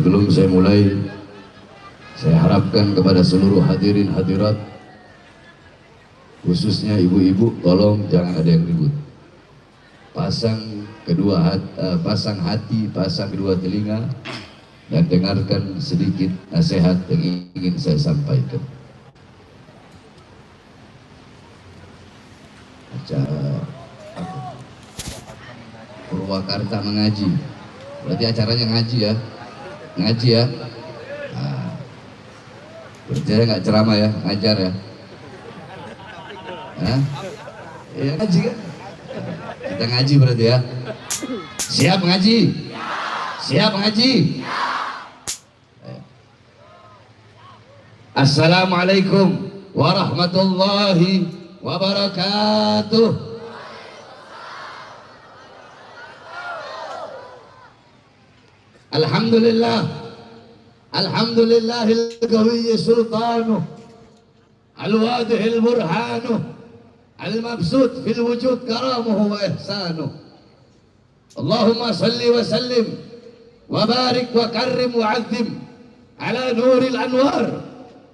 Sebelum saya mulai, saya harapkan kepada seluruh hadirin hadirat, khususnya ibu-ibu, tolong jangan ada yang ribut. Pasang hati, pasang kedua telinga, dan dengarkan sedikit nasihat yang ingin saya sampaikan. Acara Purwakarta mengaji, berarti acaranya ngaji ya, ngaji ya. Nah, berarti saya nggak ceramah ya, ngajar ya. Hah? Ya ngaji kan? Kita ngaji berarti ya. Siap ngaji? Siap ngaji? Assalamualaikum warahmatullahi wabarakatuh. Alhamdulillah, alhamdulillahil qawiyyi sultanuh, al-wadihil burhanuh, al-mabsut fil wujud karamuhu wa ihsanuh. Allahumma salli wa sallim wa barik wa karrim wa azim ala nuril anwar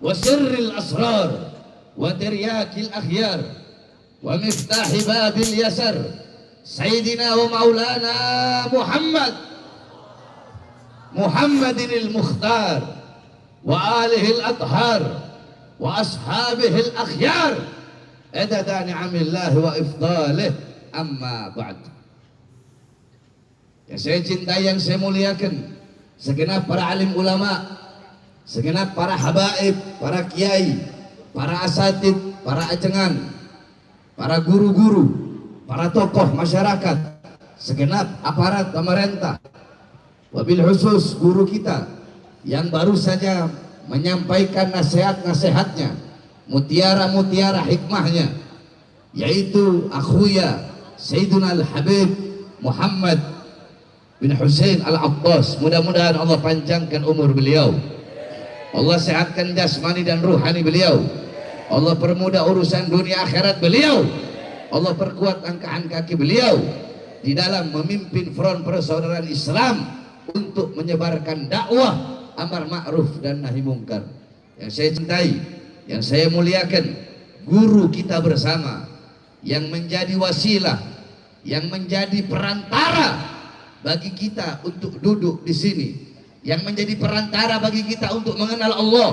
wa sirril asrar wa tiryakil akhyar wa miftahi babil yasar sayyidina wa maulana Muhammadinil Mukhtar wa alihil athhar wa ashabihil akhyar adada ni'amillahi wa ifdalih, amma ba'd. Yang saya cintai, yang saya muliakan, segenap para alim ulama, segenap para habaib, para kiai, para asatid, para ajengan, para guru-guru, para tokoh masyarakat, segenap aparat pemerintah, wabil khusus guru kita yang baru saja menyampaikan nasihat-nasihatnya, mutiara-mutiara hikmahnya, yaitu akhuya Sayyiduna Al-Habib Muhammad bin Hussein Al-Abbas. Mudah-mudahan Allah panjangkan umur beliau, Allah sehatkan jasmani dan ruhani beliau, Allah permudah urusan dunia akhirat beliau, Allah perkuat langkah kaki beliau di dalam memimpin front persaudaraan Islam untuk menyebarkan dakwah amar ma'ruf dan nahi mungkar. Yang saya cintai, yang saya muliakan, guru kita bersama yang menjadi wasilah, yang menjadi perantara bagi kita untuk duduk di sini, yang menjadi perantara bagi kita untuk mengenal Allah,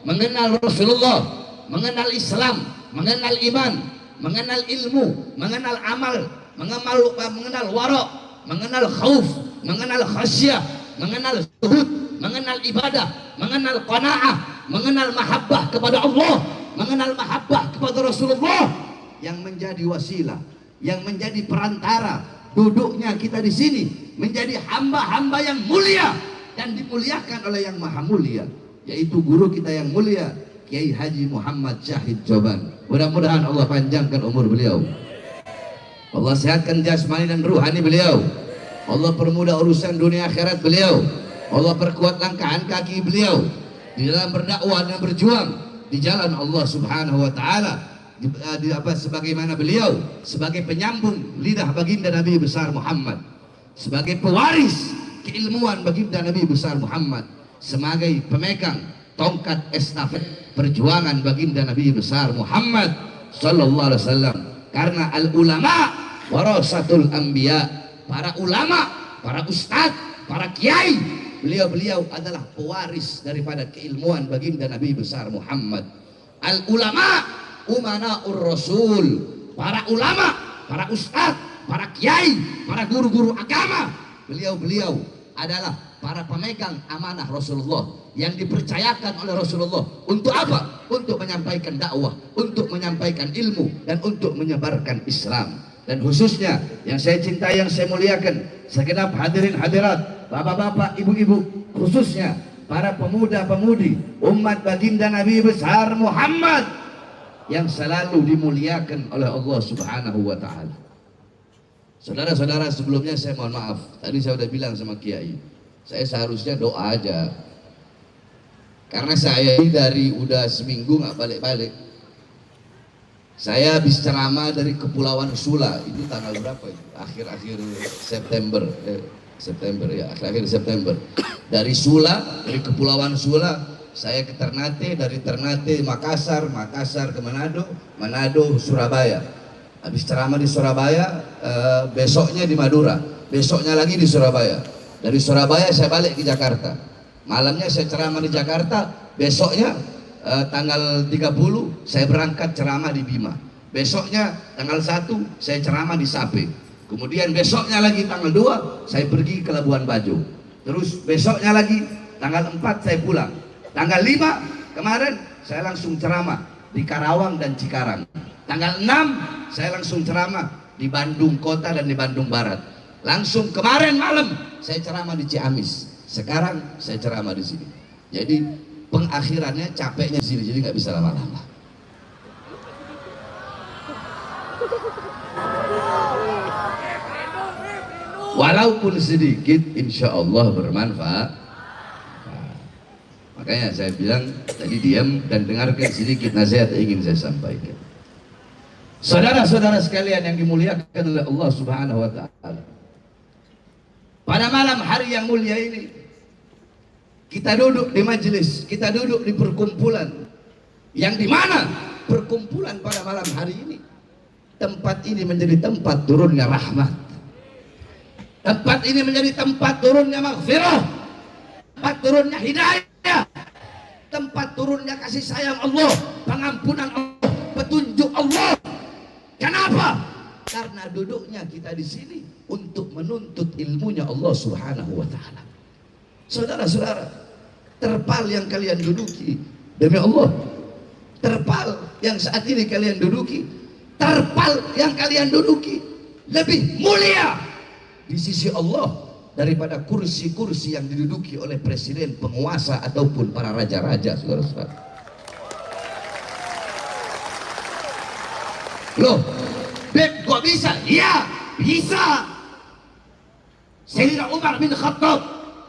mengenal Rasulullah, mengenal Islam, mengenal iman, mengenal ilmu, mengenal amal, mengenal warok, mengenal khauf, mengenal khasyah, mengenal zuhud, mengenal ibadah, mengenal qanaah, mengenal mahabbah kepada Allah, mengenal mahabbah kepada Rasulullah, yang menjadi wasilah, yang menjadi perantara duduknya kita di sini menjadi hamba-hamba yang mulia dan dimuliakan oleh yang maha mulia, yaitu guru kita yang mulia Kiai Haji Muhammad Syahid Joban. Mudah-mudahan Allah panjangkan umur beliau, Allah sehatkan jasmani dan ruhani beliau, Allah permudah urusan dunia akhirat beliau, Allah perkuat langkah kaki beliau di dalam berdakwah dan berjuang di jalan Allah Subhanahu wa taala, sebagaimana beliau sebagai penyambung lidah baginda Nabi besar Muhammad, sebagai pewaris keilmuan baginda Nabi besar Muhammad, sebagai pemegang tongkat estafet perjuangan baginda Nabi besar Muhammad sallallahu alaihi wasallam. Karena al ulama warasatul anbiya, para ulama, para ustadz, para kiai, beliau-beliau adalah pewaris daripada keilmuan baginda Nabi besar Muhammad. Al ulama umanaur rasul, para ulama, para ustadz, para kiai, para guru-guru agama, beliau-beliau adalah para pemegang amanah Rasulullah yang dipercayakan oleh Rasulullah untuk apa? Untuk menyampaikan dakwah, untuk menyampaikan ilmu, dan untuk menyebarkan Islam. Dan khususnya yang saya cintai, yang saya muliakan, segenap hadirin hadirat, bapak-bapak, ibu-ibu, khususnya para pemuda-pemudi umat baginda Nabi besar Muhammad yang selalu dimuliakan oleh Allah Subhanahu wa taala. Saudara-saudara, sebelumnya saya mohon maaf, tadi saya udah bilang sama Kiai, saya seharusnya doa aja, karena saya dari udah seminggu nggak balik-balik. Saya habis ceramah dari Kepulauan Sula, itu tanggal berapa itu? Akhir-akhir September ya, akhir September. Dari Sula, dari Kepulauan Sula, saya ke Ternate, dari Ternate Makassar, Makassar ke Manado, Manado Surabaya. Habis ceramah di Surabaya, besoknya di Madura, besoknya lagi di Surabaya. Dari Surabaya saya balik ke Jakarta. Malamnya saya ceramah di Jakarta, besoknya tanggal 30 saya berangkat ceramah di Bima. Besoknya tanggal 1 saya ceramah di Sape. Kemudian besoknya lagi tanggal 2 saya pergi ke Labuan Bajo. Terus besoknya lagi tanggal 4 saya pulang. Tanggal 5 kemarin saya langsung ceramah di Karawang dan Cikarang. Tanggal 6 saya langsung ceramah di Bandung Kota dan di Bandung Barat. Langsung kemarin malam saya ceramah di Ciamis. Sekarang saya ceramah di sini. Jadi pengakhirannya capeknya di sini, jadi nggak bisa lama-lama. Walaupun sedikit, insya Allah bermanfaat. Nah, makanya saya bilang tadi diam dan dengarkan sedikit nasihat yang ingin saya sampaikan. Saudara-saudara sekalian yang dimuliakan oleh Allah Subhanahu wa Ta'ala, pada malam hari yang mulia ini kita duduk di majelis, kita duduk di perkumpulan yang dimana perkumpulan pada malam hari ini, tempat ini menjadi tempat turunnya rahmat, tempat ini menjadi tempat turunnya maghfirah, tempat turunnya hidayah, tempat turunnya kasih sayang Allah, pengampunan Allah, petunjuk Allah. Kenapa? Karena duduknya kita di sini untuk menuntut ilmunya Allah Subhanahu wa Ta'ala. Saudara-saudara, terpal yang kalian duduki, demi Allah, terpal yang saat ini kalian duduki, terpal yang kalian duduki lebih mulia di sisi Allah daripada kursi-kursi yang diduduki oleh presiden, penguasa ataupun para raja-raja, saudara-saudara. Loh, Beb, kok bisa? Iya, bisa. Sayyidina Umar bin Khattab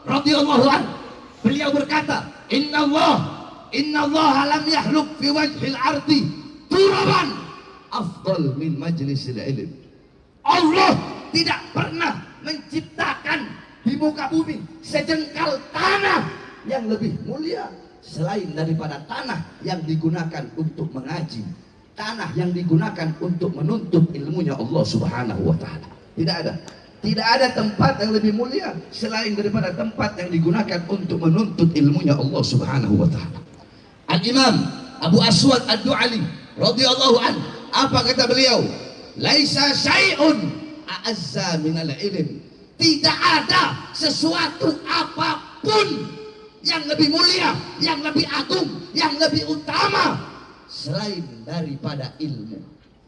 radhiyallahu anhu, beliau berkata, Inna Allah lam yahluk fi wajhil ardi turaban afdal min majlisil ilm. Allah tidak pernah menciptakan di muka bumi sejengkal tanah yang lebih mulia selain daripada tanah yang digunakan untuk mengaji, tanah yang digunakan untuk menuntut ilmunya Allah Subhanahu wa Ta'ala. Tidak ada tempat yang lebih mulia selain daripada tempat yang digunakan untuk menuntut ilmunya Allah Subhanahu wa Ta'ala. Al-Imam Abu Aswad Ad-Du'ali radhiyallahu anhu, apa kata beliau? Laisa syai'un a'azza minal ilm. Tidak ada sesuatu apapun yang lebih mulia, yang lebih agung, yang lebih utama selain daripada ilmu.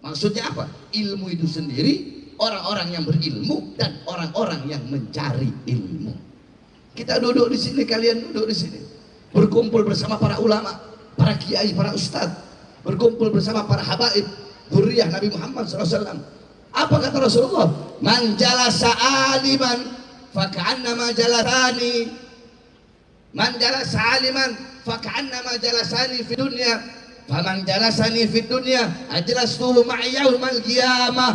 Maksudnya apa? Ilmu itu sendiri, orang-orang yang berilmu dan orang-orang yang mencari ilmu. Kita duduk di sini, kalian duduk di sini, berkumpul bersama para ulama, para kiai, para ustadz, berkumpul bersama para habaib, dzurriyyah Nabi Muhammad SAW. Apa kata Rasulullah? Man jalasa aliman faka'annama jalasani. Man jalasa aliman faka'annama jalasani fi dunya. Faman jalasani fid dunya ajlastuhu ma'i yaumal qiyamah.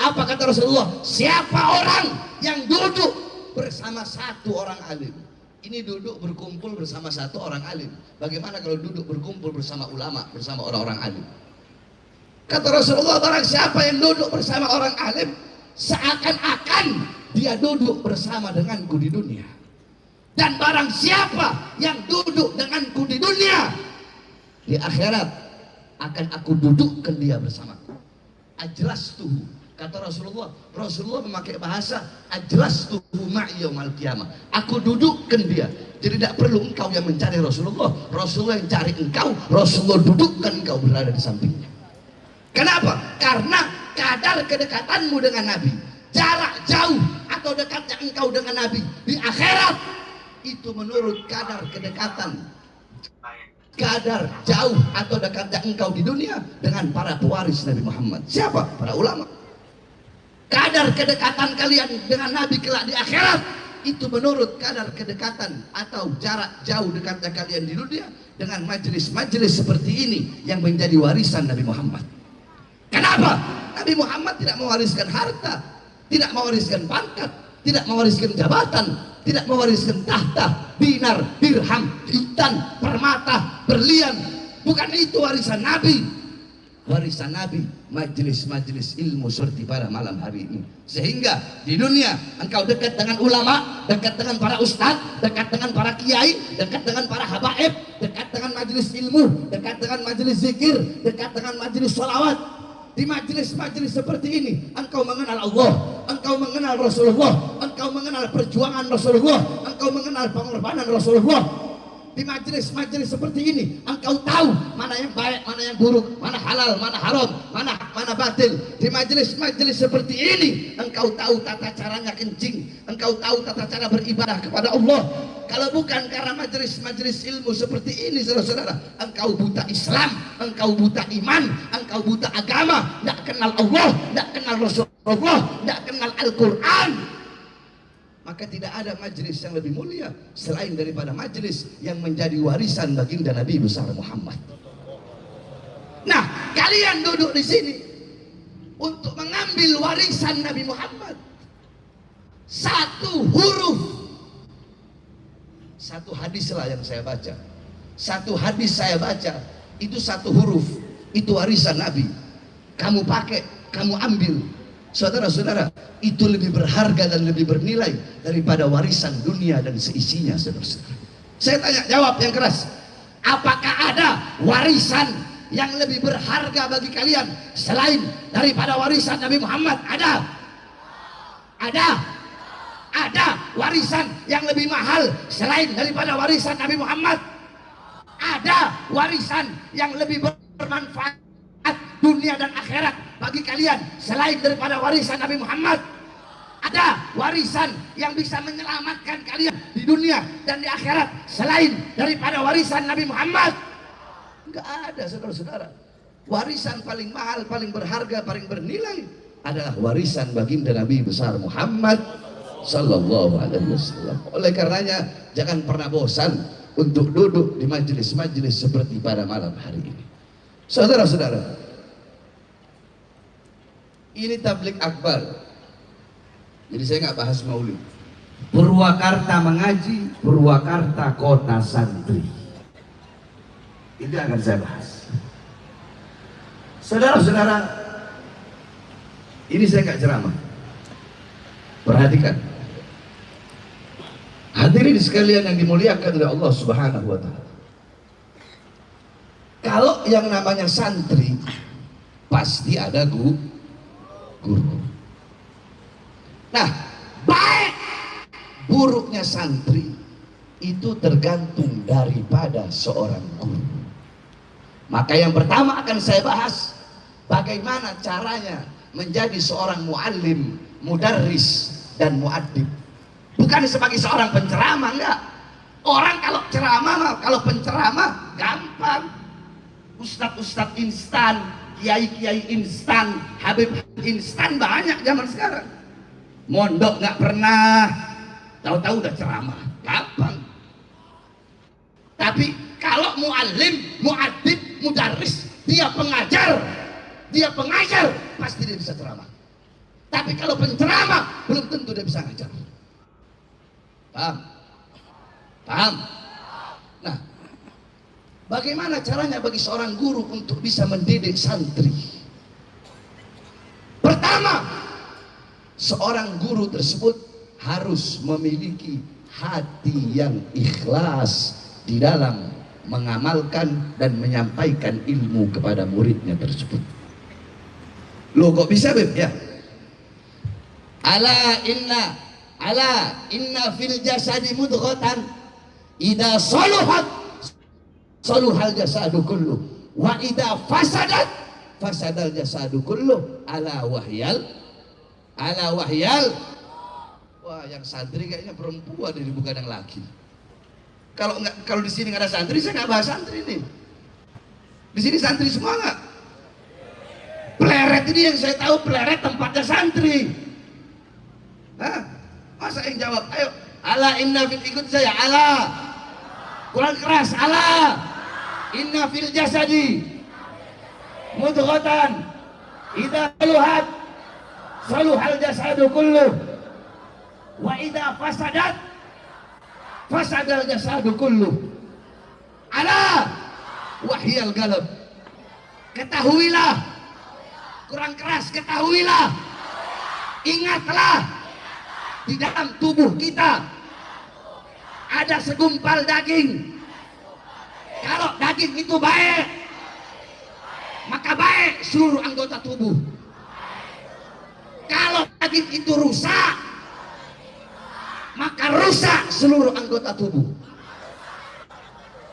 Apa kata Rasulullah? Siapa orang yang duduk bersama satu orang alim? Ini duduk berkumpul bersama satu orang alim. Bagaimana kalau duduk berkumpul bersama ulama, bersama orang-orang alim? Kata Rasulullah, barang siapa yang duduk bersama orang alim, seakan-akan dia duduk bersama denganku di dunia. Dan barang siapa yang duduk denganku di dunia, di akhirat akan aku dudukkan dia bersamaku. Ajlastuhu, kata Rasulullah. Rasulullah memakai bahasa ajlastuhu ma'i yaumal qiyamah. Aku dudukkan dia. Jadi tidak perlu engkau yang mencari Rasulullah, Rasulullah yang cari engkau. Rasulullah dudukkan engkau berada di sampingnya. Kenapa? Karena kadar kedekatanmu dengan Nabi, jarak jauh atau dekatnya engkau dengan Nabi di akhirat, itu menurut kadar kedekatan, kadar jauh atau dekatnya engkau di dunia dengan para pewaris Nabi Muhammad. Siapa? Para ulama. Kadar kedekatan kalian dengan Nabi kelak di akhirat, itu menurut kadar kedekatan atau jarak jauh dekatnya kalian di dunia dengan majelis-majelis seperti ini yang menjadi warisan Nabi Muhammad. Kenapa? Nabi Muhammad tidak mewariskan harta, tidak mewariskan pangkat, tidak mewariskan jabatan, tidak mewariskan tahta, dinar, dirham, hitam, permata, berlian. Bukan itu warisan Nabi. Warisan Nabi majelis-majelis ilmu seperti pada malam hari ini, sehingga di dunia engkau dekat dengan ulama, dekat dengan para ustadz, dekat dengan para kiai, dekat dengan para habaib, dekat dengan majelis ilmu, dekat dengan majelis zikir, dekat dengan majelis sholawat. Di majelis-majelis seperti ini engkau mengenal Allah, engkau mengenal Rasulullah, engkau mengenal perjuangan Rasulullah, engkau mengenal pengorbanan Rasulullah. Di majelis-majelis seperti ini engkau tahu mana yang baik, mana yang buruk, mana halal, mana haram, mana hak, mana batil. Di majelis-majelis seperti ini engkau tahu tata caranya kencing, engkau tahu tata cara beribadah kepada Allah. Kalau bukan karena majelis-majelis ilmu seperti ini, saudara-saudara, engkau buta Islam, engkau buta iman, engkau buta agama, tidak kenal Allah, tidak kenal Rasulullah, tidak kenal Al-Quran. Maka tidak ada majelis yang lebih mulia selain daripada majelis yang menjadi warisan baginda Nabi besar Muhammad. Nah, kalian duduk di sini untuk mengambil warisan Nabi Muhammad. Satu huruf, satu hadis lah yang saya baca. Satu hadis saya baca, itu satu huruf, itu warisan Nabi. Kamu pakai, kamu ambil. Saudara-saudara, itu lebih berharga dan lebih bernilai daripada warisan dunia dan seisinya, saudara-saudara. Saya tanya, jawab yang keras. Apakah ada warisan yang lebih berharga bagi kalian selain daripada warisan Nabi Muhammad? Ada? Ada? Ada warisan yang lebih mahal selain daripada warisan Nabi Muhammad? Ada warisan yang lebih bermanfaat dunia dan akhirat bagi kalian selain daripada warisan Nabi Muhammad? Ada warisan yang bisa menyelamatkan kalian di dunia dan di akhirat selain daripada warisan Nabi Muhammad? Enggak ada, saudara-saudara. Warisan paling mahal, paling berharga, paling bernilai adalah warisan baginda Nabi besar Muhammad sallallahu alaihi wasallam. Oleh karenanya jangan pernah bosan untuk duduk di majelis-majelis seperti pada malam hari ini. Saudara-saudara, ini tablik akbar. Jadi saya nggak bahas maulid. Purwakarta mengaji, Purwakarta kota santri. Itu akan saya bahas. Saudara-saudara, ini saya nggak ceramah. Perhatikan. Hadirin sekalian yang dimuliakan oleh Allah Subhanahu wa taala. Kalau yang namanya santri pasti ada guru. Nah, baik buruknya santri itu tergantung daripada seorang guru. Maka yang pertama akan saya bahas, bagaimana caranya menjadi seorang muallim, mudarris, dan muaddib. Bukan sebagai seorang penceramah, enggak. Orang kalau ceramah, kalau penceramah gampang. Ustadz-ustadz instan, kiai-kiai instan, habib instan banyak zaman sekarang. Mondok nggak pernah, tahu-tahu udah ceramah, gampang. Tapi kalau muallim, muaddib, mudarris, dia pengajar, pasti dia bisa ceramah. Tapi kalau penceramah belum tentu dia bisa ngajar. Paham? Paham? Nah, bagaimana caranya bagi seorang guru untuk bisa mendidik santri? Pertama, seorang guru tersebut harus memiliki hati yang ikhlas di dalam mengamalkan dan menyampaikan ilmu kepada muridnya tersebut. Loh, kok bisa, Beb? Ya. Ala inna fil jasadi mudghatan idza saluhat saluhal jasadu kullu wa idza fasadat fasadal jasadu kullu ala wahyal. Wah, yang santri kayaknya perempuan ini, bukan yang laki. Kalau di sini nggak ada santri, saya nggak bahas santri ini. Di sini santri semua nggak? Pleret ini yang saya tahu, pleret tempatnya santri. Hah? Masa yang jawab? Ayo, ala inna fil, ikut saya, ala. Kurang keras, ala. Inna fil jasadi mudghatan idza saluhat saluhal jasadu kullu Wa idza fasadat fasadal jasadu kullu. Ala wahyal galab. Ketahuilah, kurang keras, ketahuilah, ingatlah, di dalam tubuh kita ada segumpal daging. Kalau daging itu baik, maka baik seluruh anggota tubuh. Kalau daging itu rusak, maka rusak seluruh anggota tubuh.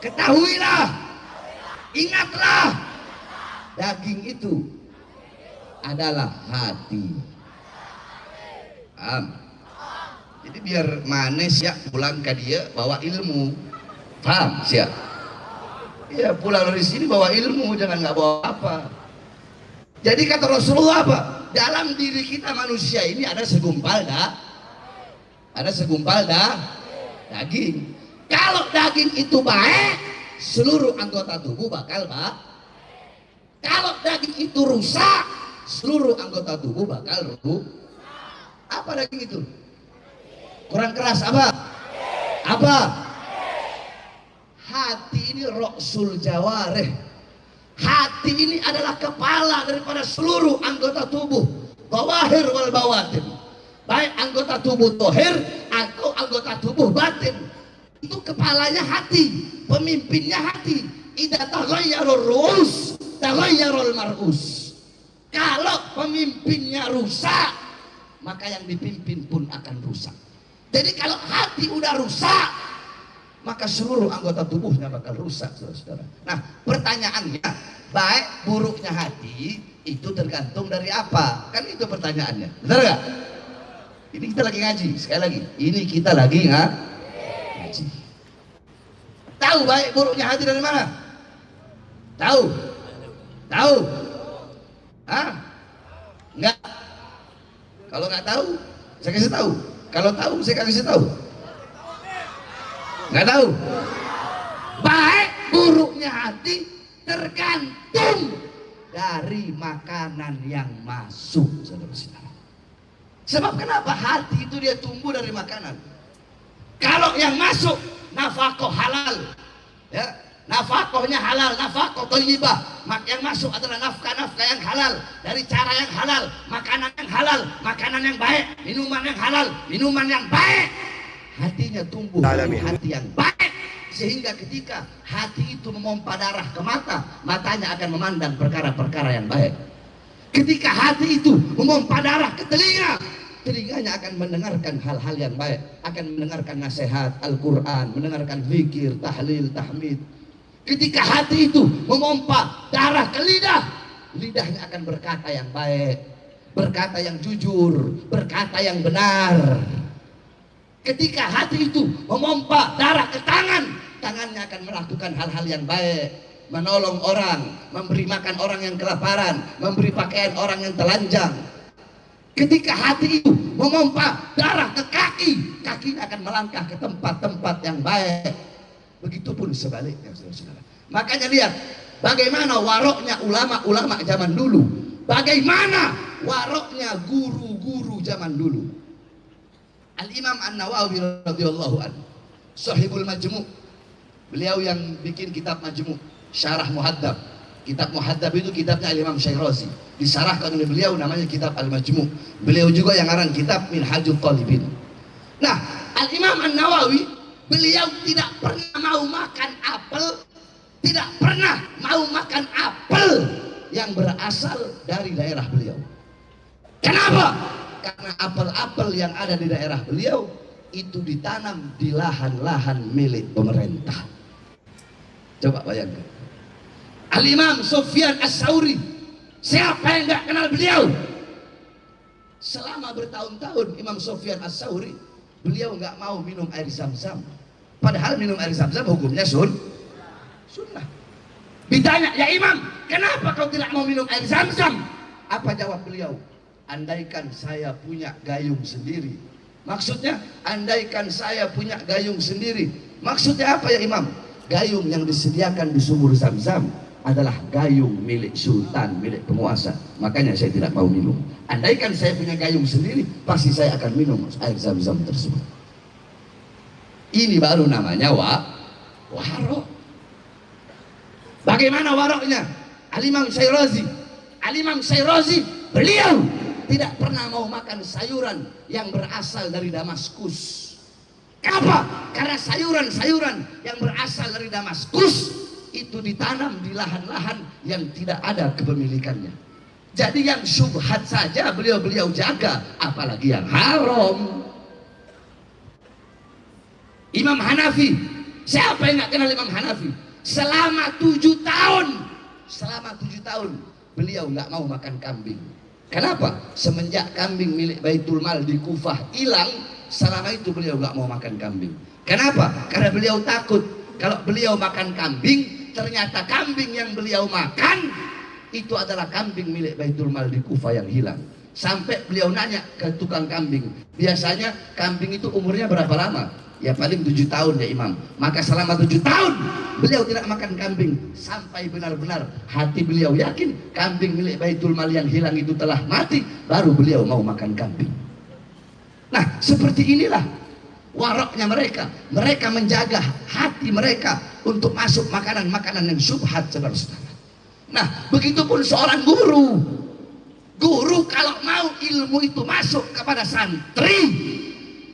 Ketahuilah, ingatlah, daging itu adalah hati. Paham? Jadi biar manis ya pulang ke dia bawa ilmu. Paham siap? Ya pulang dari sini bawa ilmu, jangan nggak bawa apa. Jadi kata Rasulullah apa? Dalam diri kita manusia ini ada segumpal daging. Kalau daging itu baik, seluruh anggota tubuh bakal baik. Kalau daging itu rusak, seluruh anggota tubuh bakal rusak. Apa daging itu? Kurang keras apa? Apa? Hati ini roksul jawareh. Hati ini adalah kepala daripada seluruh anggota tubuh. Bawahir wal bawatin. Baik anggota tubuh tohir atau anggota tubuh batin. Itu kepalanya hati, pemimpinnya hati. Idza taghayyarur ru'us, taghayyarul mar'us. Kalau pemimpinnya rusak, maka yang dipimpin pun akan rusak. Jadi kalau hati udah rusak, maka seluruh anggota tubuhnya bakal rusak, saudara-saudara. Nah, pertanyaannya, baik buruknya hati itu tergantung dari apa? Kan itu pertanyaannya. Benar nggak? Ini kita lagi ngaji, sekali lagi. Ini kita lagi ngaji. Tahu baik buruknya hati dari mana? Tahu? Tahu? Hah? Enggak? Kalau nggak tahu, saya kasih tahu. Kalau tahu, saya kasih tahu. Nggak tahu? Baik buruknya hati tergantung dari makanan yang masuk, saudara-saudara. Sebab kenapa? Hati itu dia tumbuh dari makanan. Kalau yang masuk nafkah halal, ya, nafkahnya halal, nafkah thayyibah. Yang masuk adalah nafkah-nafkah yang halal, dari cara yang halal, makanan yang halal, makanan yang baik, minuman yang halal, minuman yang baik. Hatinya tumbuh dari hati yang baik, sehingga ketika hati itu memompa darah ke mata, matanya akan memandang perkara-perkara yang baik. Ketika hati itu memompa darah ke telinga, telinganya akan mendengarkan hal-hal yang baik, akan mendengarkan nasihat Al-Quran, mendengarkan zikir, tahlil, tahmid. Ketika hati itu memompa darah ke lidah, lidahnya akan berkata yang baik, berkata yang jujur, berkata yang benar. Ketika hati itu memompa darah ke tangan, tangannya akan melakukan hal-hal yang baik, menolong orang, memberi makan orang yang kelaparan, memberi pakaian orang yang telanjang. Ketika hati itu memompa darah ke kaki, kakinya akan melangkah ke tempat-tempat yang baik. Begitupun sebaliknya, saudara-saudara. Makanya lihat bagaimana waroknya ulama-ulama zaman dulu, bagaimana waroknya guru-guru zaman dulu. Al-Imam An-Nawawi radhiyallahu anhu, Sahibul Majmu', beliau yang bikin kitab Majmu', Syarah Muhaddab. Kitab Muhaddab itu kitabnya Al-Imam Syairazi, disarahkan oleh beliau, namanya kitab Al-Majmu'. Beliau juga yang ngarang kitab Minhajul Talibin. Nah, Al-Imam An-Nawawi, beliau tidak pernah mau makan apel, tidak pernah mau makan apel yang berasal dari daerah beliau. Kenapa? Karena apel-apel yang ada di daerah beliau itu ditanam di lahan-lahan milik pemerintah. Coba bayangkan. Al-Imam Sufyan As-Tsauri, siapa yang nggak kenal beliau? Selama bertahun-tahun Imam Sufyan As-Tsauri, beliau nggak mau minum air Zam-Zam. Padahal minum air Zam-Zam hukumnya sunnah. Ditanya, ya Imam, kenapa kau tidak mau minum air Zam-Zam? Apa jawab beliau? Andaikan saya punya gayung sendiri. Maksudnya, andaikan saya punya gayung sendiri. Maksudnya apa ya Imam? Gayung yang disediakan di sumur Zam-Zam adalah gayung milik sultan, milik penguasa. Makanya saya tidak mau minum. Andaikan saya punya gayung sendiri, pasti saya akan minum air zam-zam tersebut. Ini baru namanya warok. Bagaimana waroknya? Al-Imam Syirazi, beliau tidak pernah mau makan sayuran yang berasal dari Damaskus. Kenapa? Karena sayuran-sayuran yang berasal dari Damaskus itu ditanam di lahan-lahan yang tidak ada kepemilikannya. Jadi yang syubhat saja beliau jaga, apalagi yang haram. Imam Hanafi, siapa yang nggak kenal Imam Hanafi? Selama 7 tahun beliau nggak mau makan kambing. Kenapa? Semenjak kambing milik Baitul Mal di Kufah hilang, selama itu beliau nggak mau makan kambing. Kenapa? Karena beliau takut kalau beliau makan kambing, ternyata kambing yang beliau makan itu adalah kambing milik Baitul Mal di Kufah yang hilang. Sampai beliau nanya ke tukang kambing, biasanya kambing itu umurnya berapa lama? Ya paling 7 tahun ya Imam. Maka selama 7 tahun beliau tidak makan kambing, sampai benar-benar hati beliau yakin kambing milik Baitul Mal yang hilang itu telah mati, baru beliau mau makan kambing. Nah, seperti inilah waroknya mereka. Mereka menjaga hati mereka untuk masuk makanan-makanan yang syubhat, saudara-saudara. Nah, begitupun seorang guru. Guru kalau mau ilmu itu masuk kepada santri,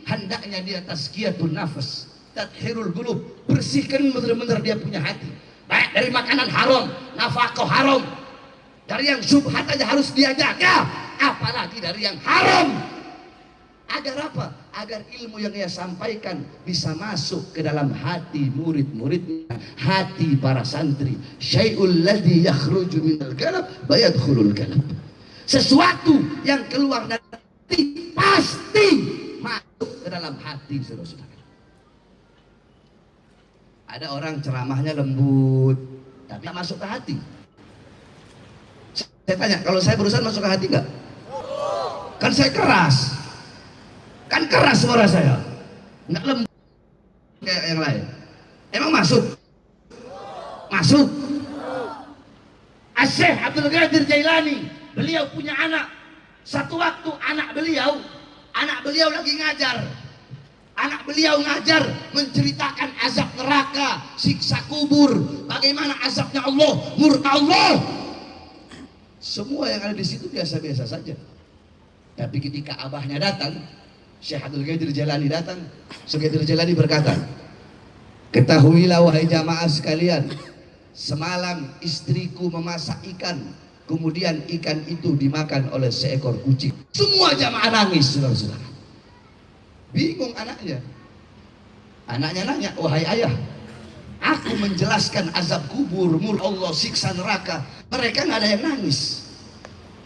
hendaknya dia tazkiyatun nafas, tathhirul qulub, bersihkan benar-benar dia punya hati. Baik dari makanan haram, nafkah haram. Dari yang syubhat aja harus dia jaga, apalagi dari yang haram. Agar apa? Agar ilmu yang ia sampaikan bisa masuk ke dalam hati murid-muridnya, hati para santri. Syai'ul ladzi yakhruju minal qalb bayadkhulul qalb. Sesuatu yang keluar dari hati pasti masuk ke dalam hati, saudara-saudara. Ada orang ceramahnya lembut, tapi tak masuk ke hati. Saya tanya, kalau saya berusaha masuk ke hati enggak? Kan saya keras. Kan keras suara saya, nggak lembut kayak yang lain. Emang masuk? Masuk. Syekh Abdul Qadir Jailani, beliau punya anak. Satu waktu anak beliau lagi ngajar. Anak beliau ngajar menceritakan azab neraka, siksa kubur, bagaimana azabnya Allah, murka Allah. Semua yang ada di situ biasa-biasa saja. Tapi ketika abahnya datang, Syekh Abdul Qadir Jailani datang, Syekh Qadir Jailani berkata, ketahuilah wahai jamaah sekalian, semalam istriku memasak ikan, kemudian ikan itu dimakan oleh seekor kucing. Semua jamaah nangis, saudara-saudara. Bingung anaknya. Anaknya nanya, wahai ayah, aku menjelaskan azab kubur, murka Allah, siksa neraka, mereka nggak ada yang nangis.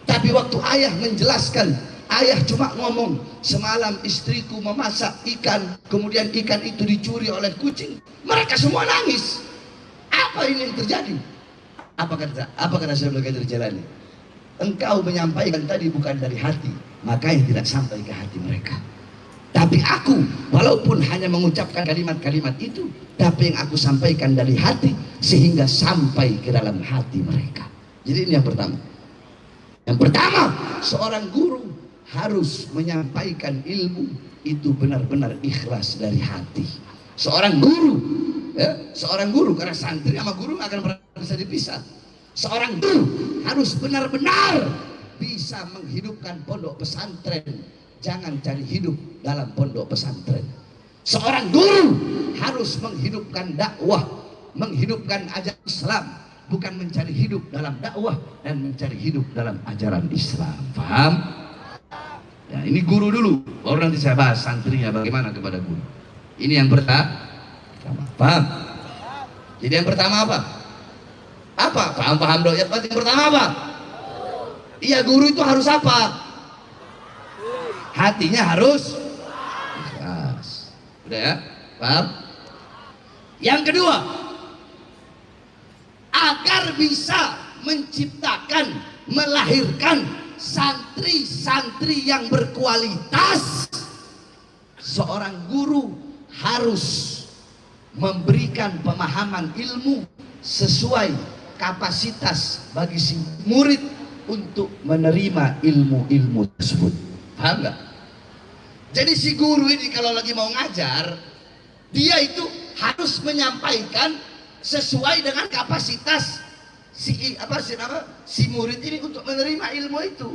Tapi waktu ayah menjelaskan, ayah cuma ngomong, semalam istriku memasak ikan, kemudian ikan itu dicuri oleh kucing. Mereka semua nangis. Apa ini yang terjadi? Apa kata Syekh Abdul Qadir Jailani? Engkau menyampaikan tadi bukan dari hati, makanya tidak sampai ke hati mereka. Tapi aku, walaupun hanya mengucapkan kalimat-kalimat itu, tapi yang aku sampaikan dari hati, sehingga sampai ke dalam hati mereka. Jadi ini yang pertama. Yang pertama, seorang guru harus menyampaikan ilmu itu benar-benar ikhlas dari hati. Seorang guru, karena santri sama guru akan pernah bisa dipisah. Seorang guru harus benar-benar bisa menghidupkan pondok pesantren. Jangan cari hidup dalam pondok pesantren. Seorang guru harus menghidupkan dakwah, menghidupkan ajaran Islam, bukan mencari hidup dalam dakwah dan mencari hidup dalam ajaran Islam. Paham? Ya, ini guru dulu, baru nanti saya bahas santrinya bagaimana kepada guru. Ini yang pertama. Paham? Jadi yang pertama apa? Paham dong. Yang pertama apa? Iya, guru itu harus apa? Hatinya harus ikhlas. Udah ya? Paham? Yang kedua, agar bisa menciptakan, melahirkan santri-santri yang berkualitas, seorang guru harus memberikan pemahaman ilmu sesuai kapasitas bagi si murid untuk menerima ilmu-ilmu tersebut. Paham nggak? Jadi si guru ini kalau lagi mau ngajar, dia itu harus menyampaikan sesuai dengan kapasitas si murid ini untuk menerima ilmu itu.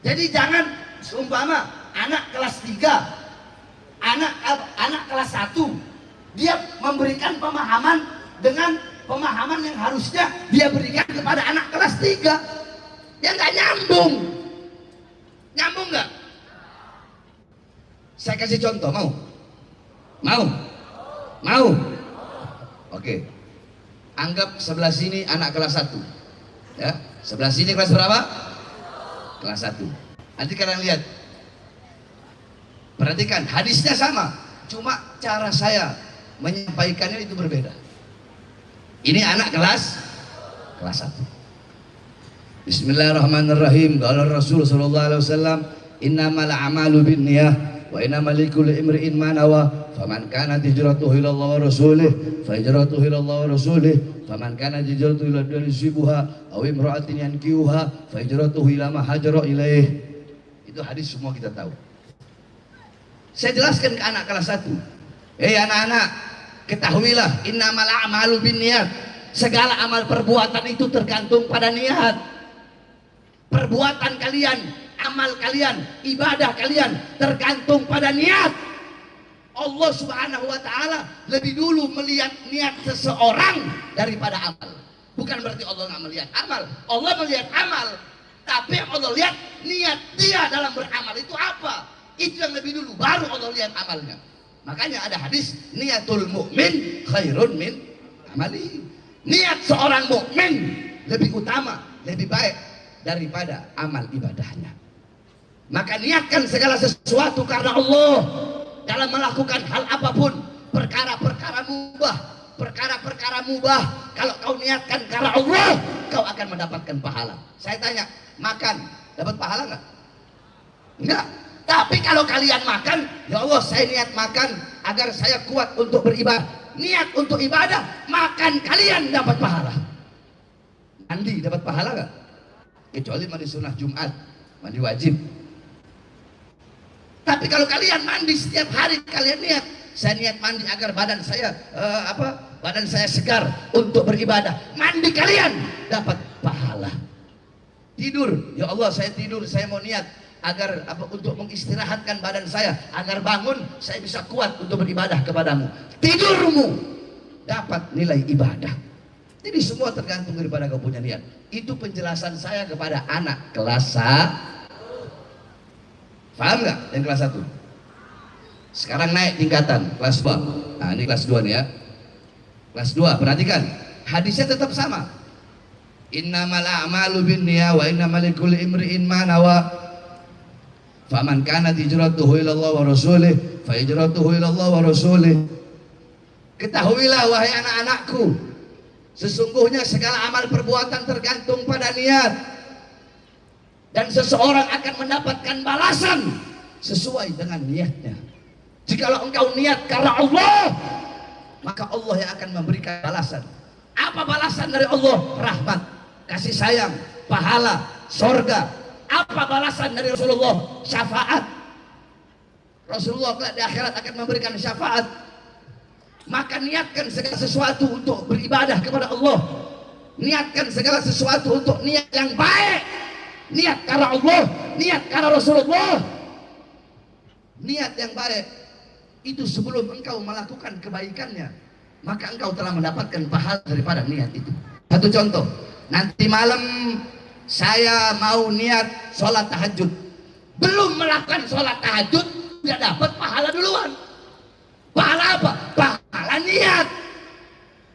Jadi jangan seumpama anak kelas 3, anak kelas 1, dia memberikan pemahaman dengan pemahaman yang harusnya dia berikan kepada anak kelas 3. Ya nggak nyambung. Nyambung nggak? Saya kasih contoh, mau? Oke. Anggap sebelah sini anak kelas 1. Ya, sebelah sini kelas berapa? Kelas 1. Nanti kalian lihat. Perhatikan, hadisnya sama, cuma cara saya menyampaikannya itu berbeda. Ini anak kelas 1. Bismillahirrahmanirrahim. Qala Rasul sallallahu alaihi wasallam, "Innamal a'malu binniyah wa innamal likulli imri'in ma nawa. Faman kanat hijratuhu ila Allah wa rasulih, fa hijratuhu ila Allah wa rasulih. Faman kanat hijratuhu ila dunya yusibuha aw imra'atin yankihuha, fa hijratuhu ila ma hajara ilaih." Itu hadis semua kita tahu. Saya jelaskan ke anak kelas 1. Anak-anak, ketahuilah innamal a'malu binniyat. Segala amal perbuatan itu tergantung pada niat. Perbuatan kalian, amal kalian, ibadah kalian tergantung pada niat. Allah Subhanahu wa taala lebih dulu melihat niat seseorang daripada amal. Bukan berarti Allah nggak melihat amal. Allah melihat amal, tapi Allah lihat niat dia dalam beramal itu apa. Itu yang lebih dulu, baru Allah lihat amalnya. Makanya ada hadis, niatul mukmin khairun min amali. Niat seorang mukmin lebih utama, lebih baik daripada amal ibadahnya. Maka niatkan segala sesuatu karena Allah dalam melakukan hal apapun. Perkara-perkara mubah, kalau kau niatkan karena Allah, kau akan mendapatkan pahala. Saya tanya, makan dapat pahala nggak? Enggak. Tapi kalau kalian makan, ya Allah saya niat makan agar saya kuat untuk beribadah. Niat untuk ibadah, makan kalian dapat pahala. Mandi dapat pahala nggak? Kecuali mandi sunnah Jumat, mandi wajib. Tapi kalau kalian mandi setiap hari, kalian niat, saya niat mandi agar badan saya segar untuk beribadah. Mandi kalian dapat pahala. Tidur, ya Allah saya tidur, saya mau niat agar untuk mengistirahatkan badan saya, agar bangun saya bisa kuat untuk beribadah kepadamu. Tidurmu dapat nilai ibadah. Jadi semua tergantung daripada kau punya niat. Itu penjelasan saya kepada anak kelas 1. Paham nggak yang kelas 1? Sekarang naik tingkatan kelas 2. Nah ini kelas 2 nih ya. Kelas 2, perhatikan hadisnya tetap sama. Innamal a'malu binniyah wa innamal likulli imri'in ma nawa. Faman kanat hijratuhu ila Allah wa rasulih, fa hijratuhu ila Allah wa rasulih. Ketahuilah wahai anak-anakku, sesungguhnya segala amal perbuatan tergantung pada niat. Dan seseorang akan mendapatkan balasan sesuai dengan niatnya. Jikalau engkau niat karena Allah, maka Allah yang akan memberikan balasan. Apa balasan dari Allah? Rahmat, kasih sayang, pahala, sorga. Apa balasan dari Rasulullah? Syafaat. Rasulullah di akhirat akan memberikan syafaat. Maka niatkan segala sesuatu untuk beribadah kepada Allah. Niatkan segala sesuatu untuk niat yang baik. Niat karena Allah, niat karena Rasulullah. Niat yang baik itu sebelum engkau melakukan kebaikannya, maka engkau telah mendapatkan pahala daripada niat itu. Satu contoh, nanti malam saya mau niat sholat tahajud, belum melakukan sholat tahajud, tidak dapat pahala duluan. Pahala apa? Pahala niat.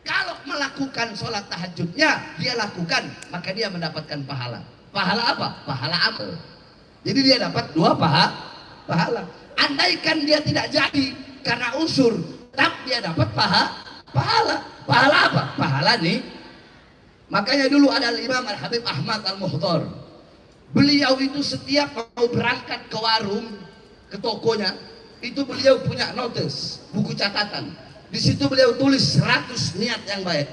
Kalau melakukan sholat tahajudnya dia lakukan, maka dia mendapatkan pahala. Pahala apa? Pahala amal. Jadi dia dapat 2 pahala. Andaikan dia tidak jadi karena unsur, tetap dia dapat pahala. Pahala apa? Pahala nih. Makanya dulu ada Imam Al-Habib Ahmad Al-Muhdar. Beliau itu setiap mau berangkat ke warung, ke tokonya, itu beliau punya notes, buku catatan. Di situ beliau tulis 100 niat yang baik.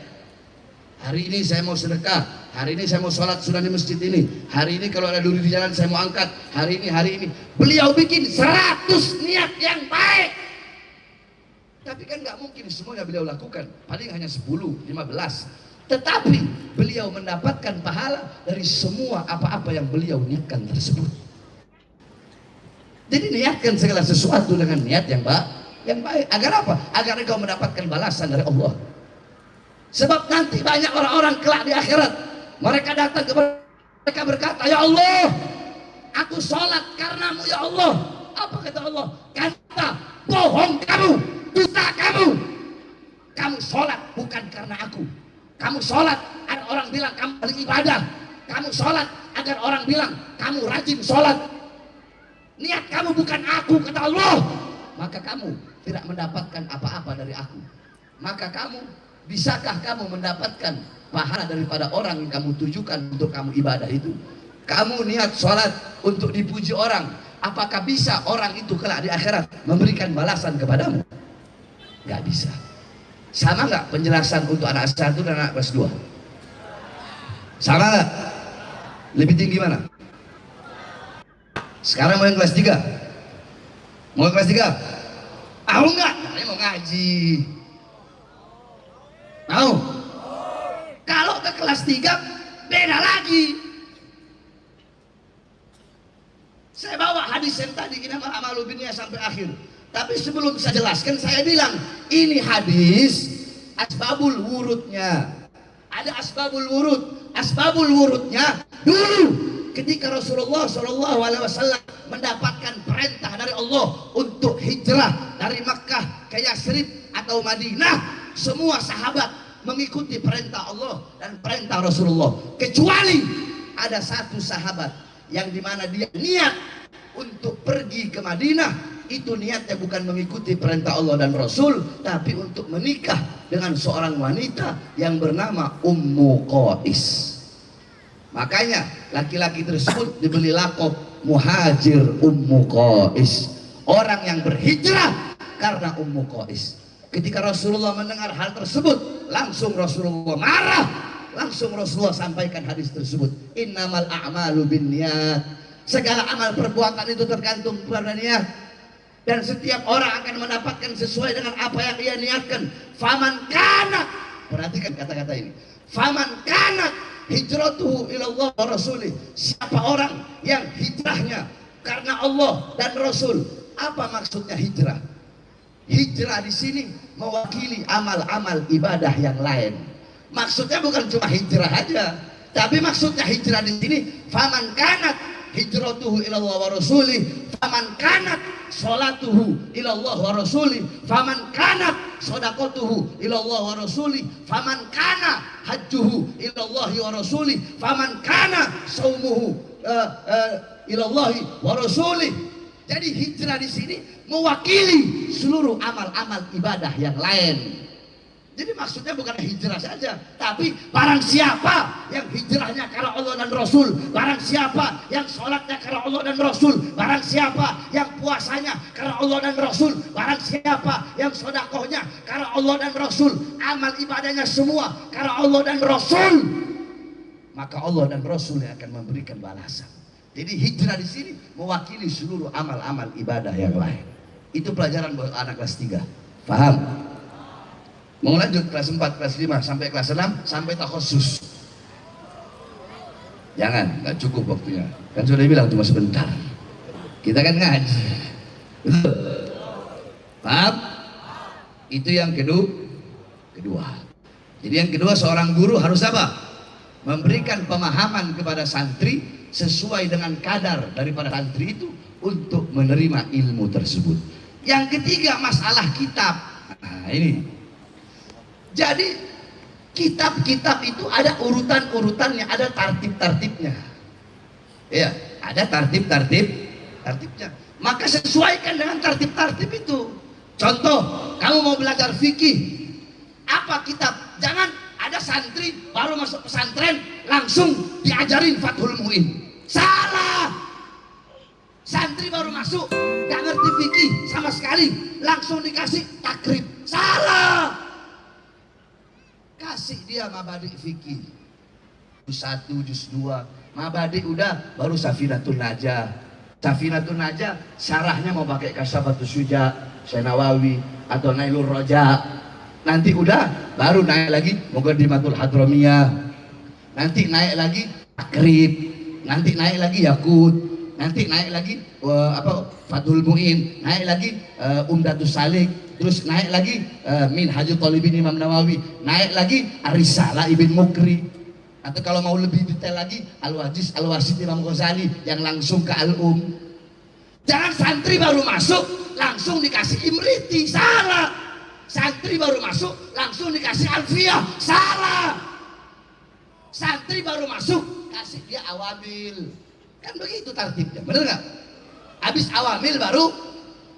Hari ini saya mau sedekah, hari ini saya mau sholat sunnah di masjid ini, hari ini kalau ada duri di jalan saya mau angkat, hari ini. Beliau bikin 100 niat yang baik. Tapi kan nggak mungkin semuanya beliau lakukan, paling hanya 10, 15. Tetapi beliau mendapatkan pahala dari semua apa-apa yang beliau niatkan tersebut. Jadi niatkan segala sesuatu dengan niat yang baik. Agar apa? Agar engkau mendapatkan balasan dari Allah. Sebab nanti banyak orang-orang kelak di akhirat, mereka datang kepada mereka berkata, ya Allah, aku sholat karenamu ya Allah. Apa kata Allah? Kata, bohong kamu, dusta kamu. Kamu sholat bukan karena aku. Kamu sholat agar orang bilang kamu beribadah. Kamu sholat agar orang bilang kamu rajin sholat. Niat kamu bukan aku, kata Allah. Maka kamu tidak mendapatkan apa-apa dari aku. Maka bisakah kamu mendapatkan pahala daripada orang yang kamu tujukan untuk kamu ibadah itu? Kamu niat sholat untuk dipuji orang, apakah bisa orang itu kelak di akhirat memberikan balasan kepadamu? Gak bisa. Sama nggak penjelasan untuk anak 1 dan anak kelas 2? Sama nggak? Lebih tinggi mana? Sekarang mau yang kelas 3? Mau yang kelas 3? Mau nggak? Saya mau ngaji. Mau? Kalau ke kelas 3 beda lagi. Saya bawa hadis yang tadi, innamal a'malu binniyat sampai akhir. Tapi sebelum saya jelaskan, saya bilang ini hadis asbabul wurudnya. Ada asbabul wurud. Asbabul wurudnya dulu ketika Rasulullah SAW mendapatkan perintah dari Allah untuk hijrah dari Makkah ke Yasrib atau Madinah. Semua sahabat mengikuti perintah Allah dan perintah Rasulullah, kecuali ada satu sahabat yang dimana dia niat untuk pergi ke Madinah. Itu niatnya bukan mengikuti perintah Allah dan Rasul, tapi untuk menikah dengan seorang wanita yang bernama Ummu Qais. Makanya laki-laki tersebut diberi lakop Muhajir Ummu Qais, orang yang berhijrah karena Ummu Qais. Ketika Rasulullah mendengar hal tersebut, langsung Rasulullah marah. Langsung Rasulullah sampaikan hadis tersebut. Innamal a'malu binniyat. Segala amal perbuatan itu tergantung pada niat. Dan setiap orang akan mendapatkan sesuai dengan apa yang ia niatkan. Faman kana, perhatikan kata-kata ini. Faman kana hijratuhu ilallah wa rasulih. Siapa orang yang hijrahnya karena Allah dan Rasul. Apa maksudnya hijrah? Hijrah di sini mewakili amal-amal ibadah yang lain. Maksudnya bukan cuma hijrah aja, tapi maksudnya hijrah di sini faman kanat hijratuhu ilallah wa rasulih, faman kanat sholatuhu ilallah wa rasulih, faman kanat shadaqatuhu ilallah wa rasulih, faman kana hajjuhu ilallah wa rasulih, faman kana saumuhu ilallahi wa rasulih. Jadi hijrah di sini mewakili seluruh amal-amal ibadah yang lain. Jadi maksudnya bukan hijrah saja, tapi barang siapa yang hijrahnya karena Allah dan Rasul, barang siapa yang sholatnya karena Allah dan Rasul, barang siapa yang puasanya karena Allah dan Rasul, barang siapa yang sedekahnya karena Allah dan Rasul, amal ibadahnya semua karena Allah dan Rasul, maka Allah dan Rasul yang akan memberikan balasan. Jadi hijrah di sini mewakili seluruh amal-amal ibadah yang lain. Itu pelajaran buat anak kelas 3. Paham? Mau lanjut kelas 4, kelas 5, sampai kelas 6, sampai takhusus. Jangan, nggak cukup waktunya. Kan sudah bilang cuma sebentar. Kita kan ngaji. Betul? Paham? Itu yang kedua. Jadi yang kedua, seorang guru harus apa? Memberikan pemahaman kepada santri sesuai dengan kadar daripada santri itu untuk menerima ilmu tersebut. Yang ketiga, masalah kitab. Nah ini, jadi kitab-kitab itu ada urutan-urutannya, ada tartib-tartibnya. Ya, ada tartib-tartibnya. Maka sesuaikan dengan tartib-tartib itu. Contoh, kamu mau belajar fikih, apa kitab? Jangan ada santri baru masuk pesantren langsung diajarin Fathul Muin. Salah. Santri baru masuk gak ngerti fikih sama sekali, langsung dikasih takrib. Salah. Kasih dia dia mabadi fikih. Juz 1, juz 2. Mabadi udah, baru Safinatun Najah. Safinatun Najah syarahnya mau pakai Kashafatus Syuja, Syekh Nawawi atau Nailur Roja. Nanti udah baru naik lagi Muqaddimatul Hadramiyah. Nanti naik lagi Takrib. Nanti naik lagi Yakut. Nanti naik lagi Fathul Muin. Naik lagi Umdatus Salik. Terus naik lagi Minhajul Talibin Imam Nawawi. Naik lagi Ar-Risalah Ibn Mukri. Atau kalau mau lebih detail lagi Al-Wajiz Al-Wasid Imam Ghazali yang langsung ke Al-Um. Jangan santri baru masuk langsung dikasih Imriti, salah. Santri baru masuk langsung dikasih Alfiyah, salah. Santri baru masuk kasih dia Awamil, kan begitu tertibnya, bener nggak? Habis Awamil baru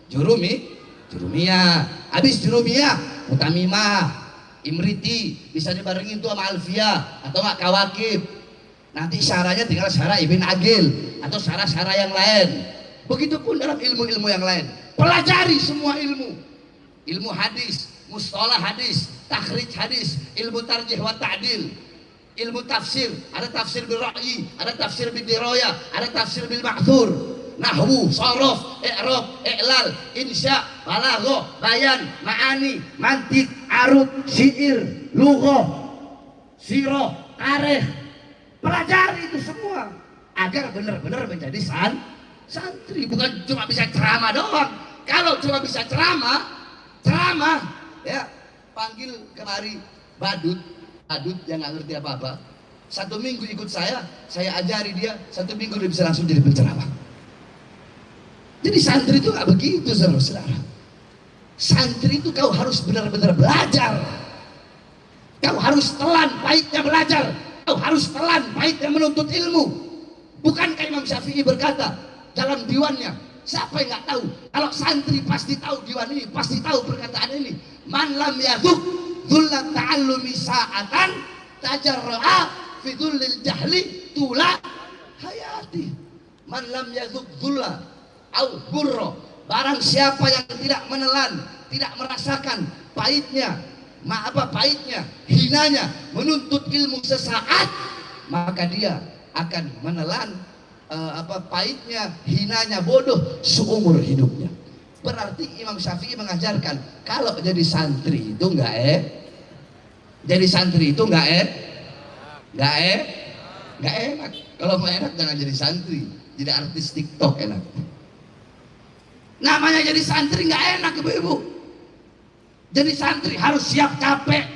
Jurumiyah, habis Jurumiyah Mutamimah, Imriti, bisa dibarengin tuh sama Alfiyah atau nggak Kawakib. Nanti syarahnya tinggal syarah Ibn Agil atau syarah-syarah yang lain. Begitupun dalam ilmu-ilmu yang lain. Pelajari semua ilmu hadis, mustalah hadis, takhrij hadis, ilmu tarjih wa ta'dil, ilmu tafsir, ada tafsir bil ra'yi, ada tafsir bil dirayah, ada tafsir bil ma'thur, nahwu, sharaf, i'rab, i'lal, insya, balaghah, bayan, ma'ani, mantiq, arud, syair, lughah, sirah, tarikh. Pelajari itu semua agar benar-benar menjadi santri, bukan cuma bisa ceramah doang. Kalau cuma bisa ceramah ya, panggil kemari badut yang nggak ngerti apa-apa. 1 minggu ikut saya ajari dia, 1 minggu dia bisa langsung jadi penceramah. Jadi santri itu nggak begitu, saudara-saudara. Santri itu kau harus benar-benar belajar. Kau harus telan pahitnya belajar. Kau harus telan pahitnya menuntut ilmu. Bukankah Imam Syafi'i berkata dalam diwannya, siapa yang nggak tahu? Kalau santri pasti tahu diwan ini, pasti tahu perkataan ini. Man lam yaduk dzullat ta'allumi sa'atan tajarra'a fi dzullil jahli tula hayati. Man lam yaduk dzulla au burra, barang siapa yang tidak menelan, tidak merasakan pahitnya, hinanya menuntut ilmu sesaat, maka dia akan menelan pahitnya, hinanya, bodoh seumur hidupnya. Berarti Imam Syafi'i mengajarkan kalau jadi santri itu nggak enak. Kalau mau enak jangan jadi santri, jadi artis TikTok enak. Namanya jadi santri nggak enak, ibu-ibu. Jadi santri harus siap capek,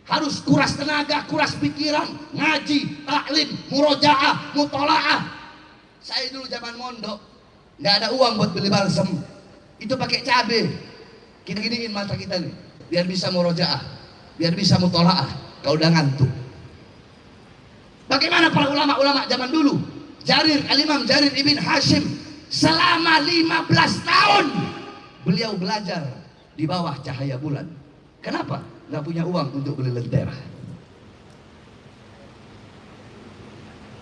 harus kuras tenaga, kuras pikiran, ngaji, taklim, murojaah, mutolaah. Saya dulu zaman mondok nggak ada uang buat beli balsem, itu pakai cabe. Kita giniin mata kita nih, biar bisa murojaah, biar bisa mutolaah. Kau udah ngantuk. Bagaimana para ulama-ulama zaman dulu? Al-Imam Jarir ibn Hashim selama 15 tahun beliau belajar di bawah cahaya bulan. Kenapa? Nggak punya uang untuk beli lentera.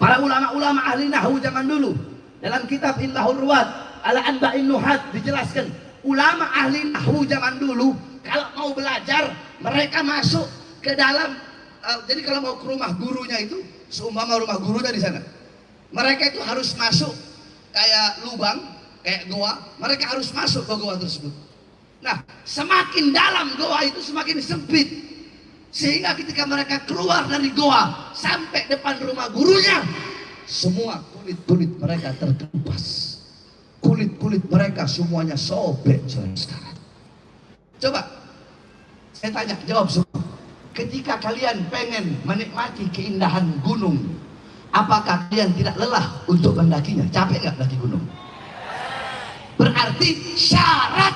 Para ulama-ulama ahli nahwu zaman dulu dalam kitab Indahul Ruwat ala Anba'in Nuhat dijelaskan, ulama ahli nahwu zaman dulu kalau mau belajar mereka masuk ke dalam jadi kalau mau ke rumah gurunya itu, seumpama rumah gurunya di sana, mereka itu harus masuk kayak lubang, kayak goa, mereka harus masuk ke goa tersebut. Nah, semakin dalam goa itu semakin sempit, sehingga ketika mereka keluar dari goa sampai depan rumah gurunya, semua kulit-kulit mereka terkelupas, kulit-kulit mereka semuanya sobek. Sekarang coba saya tanya, jawab semua. Ketika kalian pengen menikmati keindahan gunung, apakah kalian tidak lelah untuk mendakinya? Capek nggak daki gunung? Berarti syarat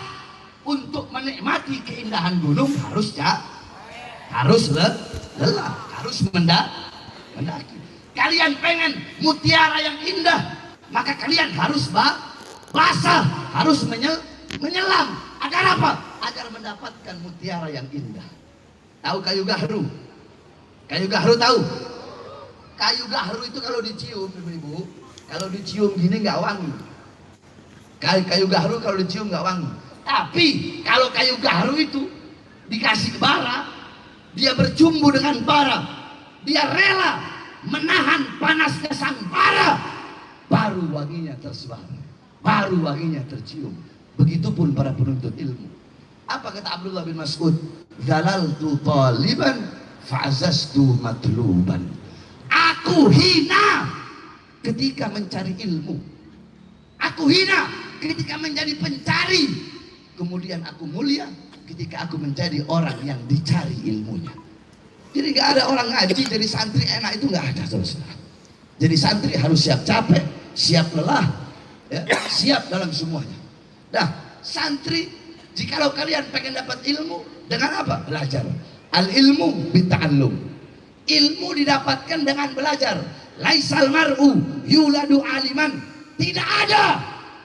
untuk menikmati keindahan gunung harus lelah, harus mendaki. Kalian pengen mutiara yang indah, maka kalian harus basah, harus menyelam. Agar apa? Agar mendapatkan mutiara yang indah. Tahu kayu gahru? Kayu gahru tahu? Kayu gahru itu kalau dicium, ibu-ibu, kalau dicium gini nggak wangi. Kayu gahru kalau dicium nggak wangi. Tapi kalau kayu gahru itu dikasih bara, dia berjumbu dengan bara, dia rela menahan panasnya sang bara, baru wanginya tersebar, baru wanginya tercium. Begitupun para penuntut ilmu. Apa kata Abdullah bin Mas'ud? Dalaltu taliban fa'azastu matluban. Aku hina ketika mencari ilmu, aku hina ketika menjadi pencari, kemudian aku mulia ketika aku menjadi orang yang dicari ilmunya. Jadi gak ada orang ngaji jadi santri enak, itu gak ada, saudara. Jadi santri harus siap capek, siap lelah, ya, siap dalam semuanya. Nah, santri, jikalau kalian pengen dapat ilmu, dengan apa? Belajar. Al ilmu bita'allum. Ilmu didapatkan dengan belajar. Laisal mar'u yuladu aliman. Tidak ada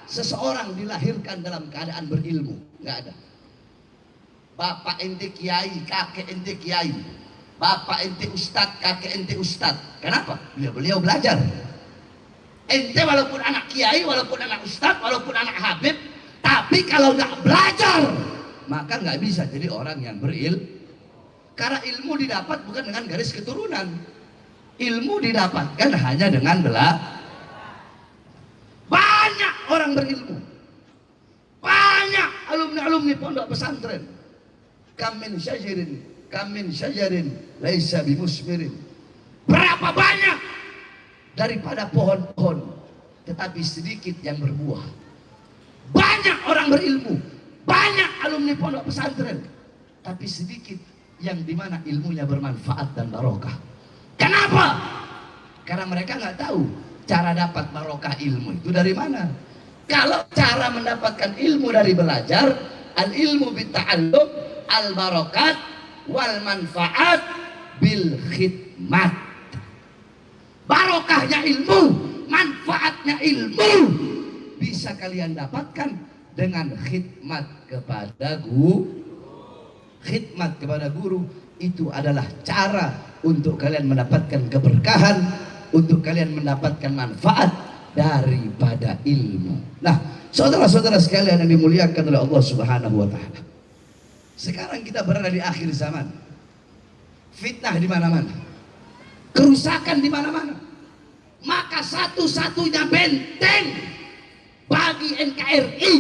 seseorang dilahirkan dalam keadaan berilmu. Nggak ada. Bapak ente kiai, kakek ente kiai, bapak ente ustad, kakek ente ustad. Kenapa? Beliau belajar. Ente walaupun anak kiai, walaupun anak ustad, walaupun anak habib, tapi kalau nggak belajar, maka nggak bisa jadi orang yang berilmu. Karena ilmu didapat bukan dengan garis keturunan. Ilmu didapatkan hanya dengan belajar. Banyak orang berilmu, banyak alumni-alumni pondok pesantren. Kamin syajarin laisa bimusmirin. Berapa banyak daripada pohon-pohon, tetapi sedikit yang berbuah. Banyak orang berilmu, banyak alumni pondok pesantren, tapi sedikit yang dimana ilmunya bermanfaat dan barokah. Kenapa? Karena mereka nggak tahu cara dapat barokah ilmu itu dari mana. Kalau cara mendapatkan ilmu dari belajar, al ilmu bitta'allum, al barokat wal manfaat bil khidmat. Barokahnya ilmu, manfaatnya ilmu bisa kalian dapatkan dengan khidmat kepada guru. Khidmat kepada guru itu adalah cara untuk kalian mendapatkan keberkahan, untuk kalian mendapatkan manfaat daripada ilmu. Nah, saudara-saudara sekalian yang dimuliakan oleh Allah Subhanahu wa taala. Sekarang kita berada di akhir zaman. Fitnah di mana-mana. Kerusakan di mana-mana. Maka satu-satunya benteng bagi NKRI,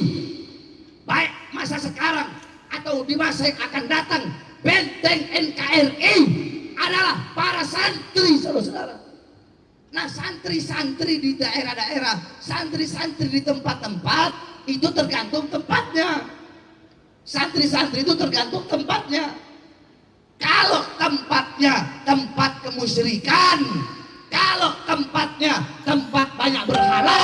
baik masa sekarang atau di masa yang akan datang, benteng NKRI adalah para santri, saudara-saudara. Nah, santri-santri di daerah-daerah, santri-santri di tempat-tempat, itu tergantung tempatnya. Santri-santri itu tergantung tempatnya. Kalau tempatnya tempat kemusyrikan, kalau tempatnya tempat banyak berhala,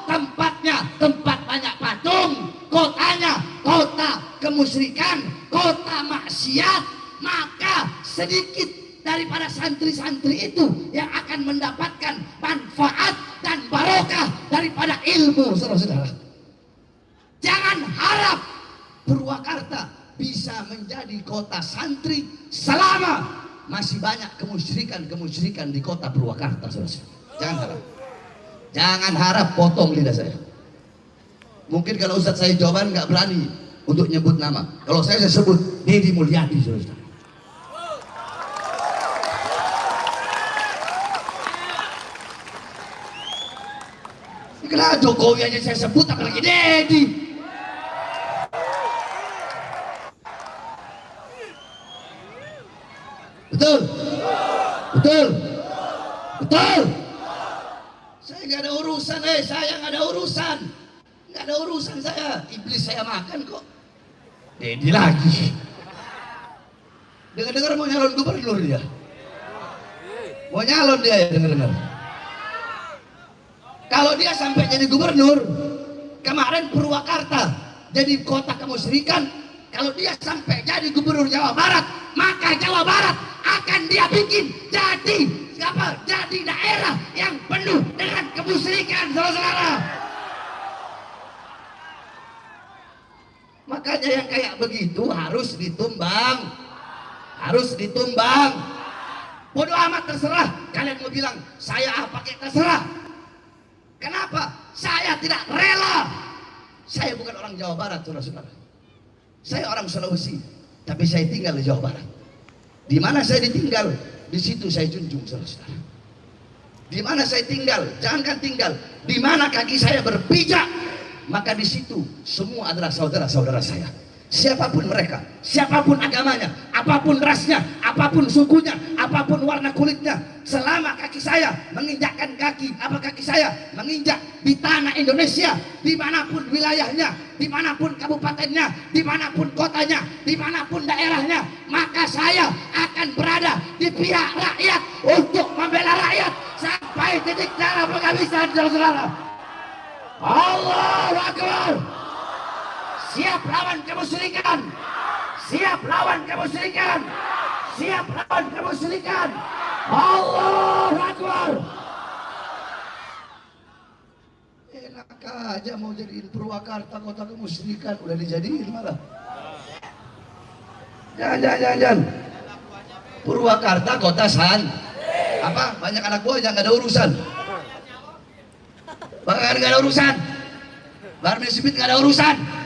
tempatnya tempat banyak patung, kotanya kota kemusyrikan, kota maksiat, maka sedikit daripada santri-santri itu yang akan mendapatkan manfaat dan barokah daripada ilmu, saudara-saudara. Jangan harap Purwakarta bisa menjadi kota santri selama masih banyak kemusyrikan di kota Purwakarta, saudara-saudara. Jangan harap. Jangan harap, potong lidah saya. Mungkin kalau Ustadz saya jawaban nggak berani untuk nyebut nama. Kalau saya sebut Deddy Mulyadi, saudara. Kenapa Jokowi aja saya sebut, apalagi Deddy? Betul? Betul? Betul? Saya nggak ada urusan, saya nggak ada urusan. Nggak ada urusan saya. Iblis saya makan kok. Deddy lagi. Dengar-dengar mau nyalon gubernur dia. Mau nyalon dia ya, dengar-dengar. Kalau dia sampai jadi gubernur, kemarin Purwakarta jadi kota kemusyrikan. Kalau dia sampai jadi gubernur Jawa Barat, maka Jawa Barat akan dia bikin jadi apa? Jadi daerah yang penuh dengan kemusyrikan, saudara-saudara. Makanya yang kayak begitu harus ditumbang, harus ditumbang. Bodoh amat, terserah. Kalian mau bilang saya pakai, terserah. Kenapa? Saya tidak rela. Saya bukan orang Jawa Barat, saudara-saudara. Saya orang Sulawesi, tapi saya tinggal di Jawa Barat. Di mana saya ditinggal, di situ saya junjung, saudara-saudara. Di mana saya tinggal, jangankan tinggal, di mana kaki saya berpijak, maka di situ semua adalah saudara-saudara saya. Siapapun mereka, siapapun agamanya, apapun rasnya, apapun sukunya, apapun warna kulitnya, selama kaki saya menginjakkan kaki, kaki saya menginjak di tanah Indonesia, dimanapun wilayahnya, dimanapun kabupatennya, dimanapun kotanya, dimanapun daerahnya, maka saya akan berada di pihak rakyat untuk membela rakyat sampai titik darah penghabisan, saudara-saudara. Allahu Akbar. Siap lawan kemusyrikan, siap lawan kemusyrikan, siap lawan kemusyrikan. Allahu Akbar. Enak aja mau jadiin Purwakarta kota kemusyrikan, udah dijadiin malah. Jangan. Purwakarta kota apa? Banyak anak buahnya, nggak ada urusan. Bahkan nggak ada urusan. Barmen Smith nggak ada urusan.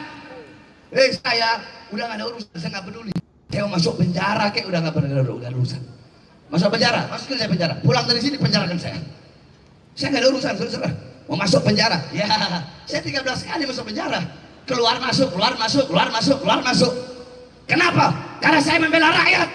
Saya udah gak ada urusan, saya gak peduli. Saya mau masuk penjara kayak udah gak ada urusan. Masuk penjara, masukin saya penjara. Pulang dari sini penjarakan saya. Saya gak ada urusan, saudara. Mau masuk penjara, ya saya 13 kali masuk penjara. Keluar masuk, keluar masuk, keluar masuk, keluar masuk. Kenapa? Karena saya membela rakyat.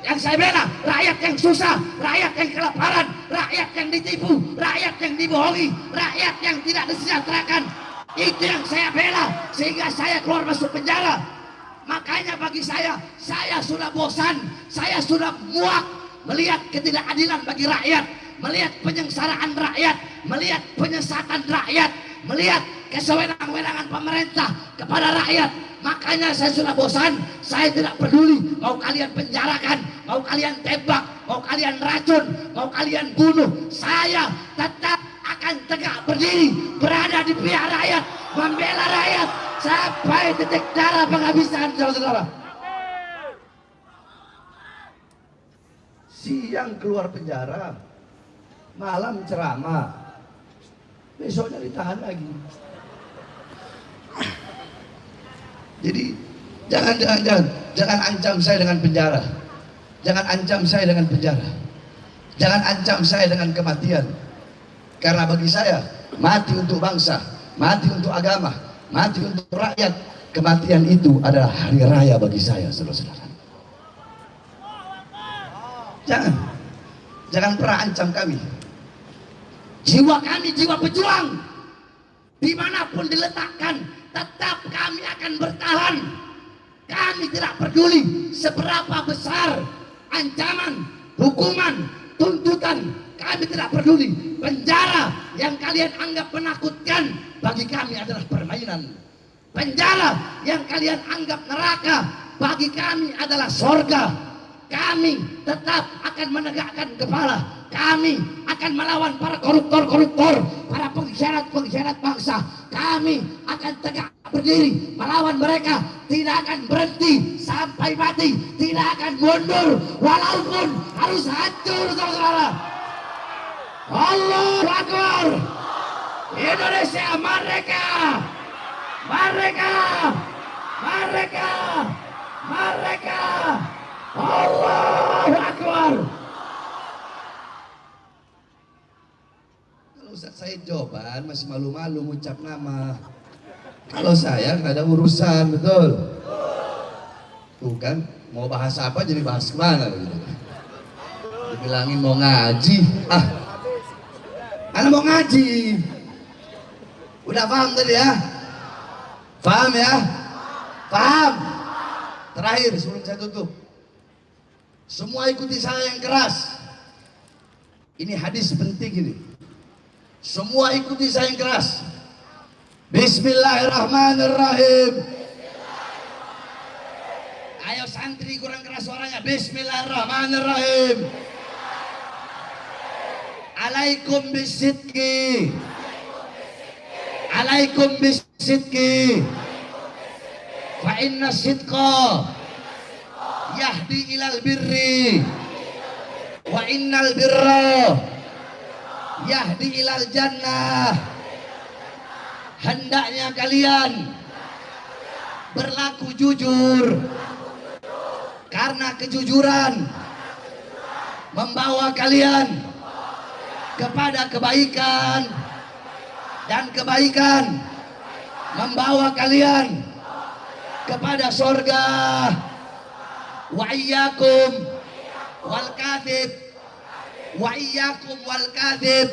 Yang saya bela rakyat yang susah, rakyat yang kelaparan, rakyat yang ditipu, rakyat yang dibohongi, rakyat yang tidak disejahterakan. Itu yang saya bela, sehingga saya keluar masuk penjara. Makanya bagi saya sudah bosan, saya sudah muak melihat ketidakadilan bagi rakyat, melihat penyengsaraan rakyat, melihat penyesatan rakyat, melihat kesewenang-wenangan pemerintah kepada rakyat. Makanya saya sudah bosan, saya tidak peduli mau kalian penjarakan, mau kalian tembak, mau kalian racun, mau kalian bunuh, saya tetap akan tegak berdiri, berada di pihak rakyat, membela rakyat sampai titik darah penghabisan, saudara-saudara. Siang keluar penjara, malam ceramah, besoknya ditahan lagi. Jadi jangan ancam saya dengan penjara, jangan ancam saya dengan penjara, jangan ancam saya dengan kematian. Karena bagi saya, mati untuk bangsa, mati untuk agama, mati untuk rakyat, kematian itu adalah hari raya bagi saya, saudara-saudara. Jangan pernah ancam kami. Jiwa kami, jiwa pejuang, dimanapun diletakkan, tetap kami akan bertahan. Kami tidak peduli seberapa besar ancaman, hukuman, tuntutan, kami tidak peduli. Penjara yang kalian anggap menakutkan, bagi kami adalah permainan. Penjara yang kalian anggap neraka, bagi kami adalah sorga. Kami tetap akan menegakkan kepala. Kami akan melawan para koruptor-koruptor, para pengkhianat-pengkhianat bangsa. Kami akan tegak berdiri melawan mereka, tidak akan berhenti sampai mati, tidak akan mundur walaupun harus hancur, saudara-saudara. Allahu Akbar. Indonesia merdeka, merdeka, merdeka, merdeka. Allahu Akbar. Kalau Ustaz Said Joban masih malu-malu ngucap nama. Kalau saya nggak ada urusan, betul? Tuh kan, mau bahas apa jadi bahas kemana gitu. Dibilangin mau ngaji, Anda mau ngaji. Udah paham tadi ya? Paham ya? Paham? Terakhir sebelum saya tutup, semua ikuti saya yang keras. Ini hadis penting ini. Semua ikuti saya yang keras. Bismillahirrahmanirrahim. Ayo santri kurang keras suaranya. Bismillahirrahmanirrahim. Alaikum bisidqi, alaikum bisidqi, fa inna sidqa yahdi ilal birri, wa innal birra yahdi ilal jannah. Hendaknya kalian berlaku jujur, karena kejujuran membawa kalian kepada kebaikan dan kebaikan, membawa kalian kepada sorga. Wa iyyakum wal kadhib, wa iyyakum wal kadhib,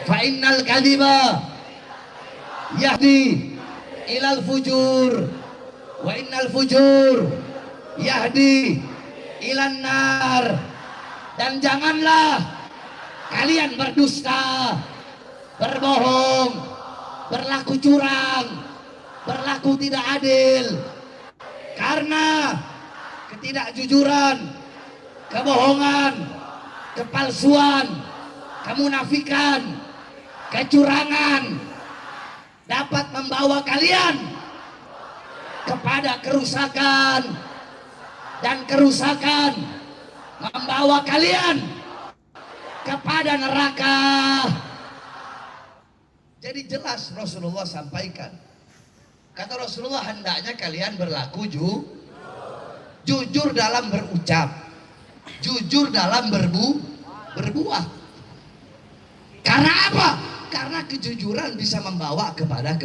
fa innal kadhiba yahdi ilal fujur, wa innal fujur yahdi ilan nar. Dan janganlah kalian berdusta, berbohong, berlaku curang, berlaku tidak adil. Karena ketidakjujuran, kebohongan, kepalsuan, kemunafikan, kecurangan dapat membawa kalian kepada kerusakan, dan kerusakan membawa kalian kepada neraka. Jadi jelas Rasulullah sampaikan. Kata Rasulullah, hendaknya kalian berlaku jujur dalam berucap, jujur dalam berbuat. Karena apa? Karena kejujuran bisa membawa kepada